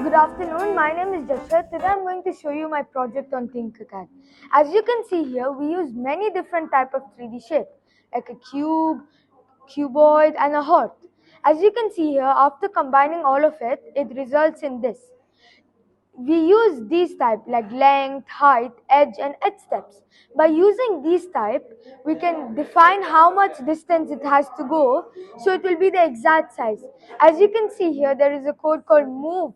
Good afternoon, my name is Jasha. Today I'm going to show you my project on TinkerCAD. As you can see here, we use many different types of 3D shape, like a cube, cuboid and a heart. As you can see here, after combining all of it, it results in this. We use these type like length, height, edge and edge steps. By using these type, we can define how much distance it has to go, so it will be the exact size. As you can see here, there is a code called move.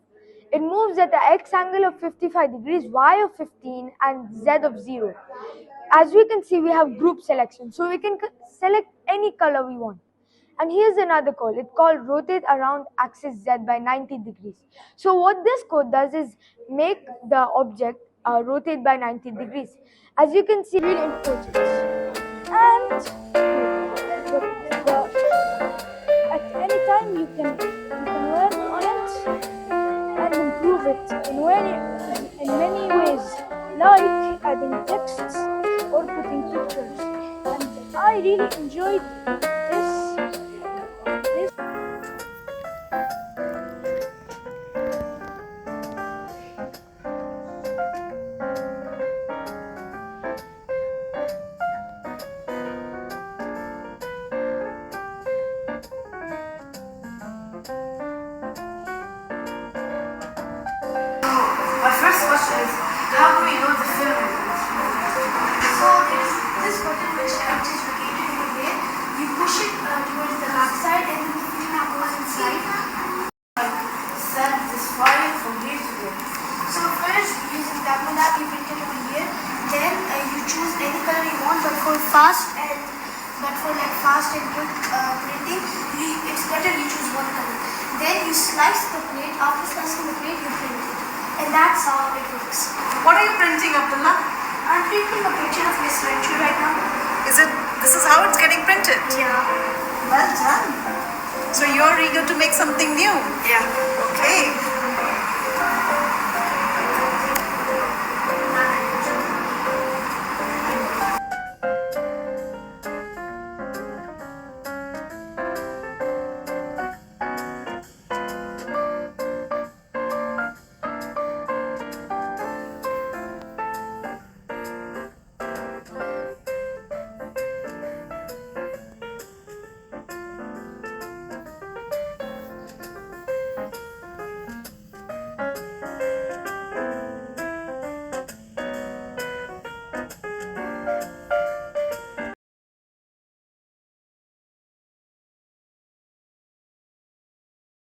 It moves at an x angle of 55 degrees, y of 15 and z of 0. As we can see, we have group selection, so we can select any color we want. And here's another code. It's called rotate around axis Z by 90 degrees. So what this code does is make the object rotate by 90 degrees. As you can see, really important. And at any time you can work on it and improve it in many ways, like adding text or putting pictures. And I really enjoyed this. My first question is, how do we know the film is? So there is this button which is located in the way. You push it towards the back side and the film goes inside. Set this file from here to there. So first, using that one you print it over here. Then you choose any color you want, but for fast and quick printing, it's better you choose one color. Then you slice the plate. After slicing the plate, you print it. And that's how it works. What are you printing, Abdullah? I'm printing a picture of Miss Venture right now. This is how it's getting printed? Yeah. Well done. So you're eager to make something new? Yeah. Okay.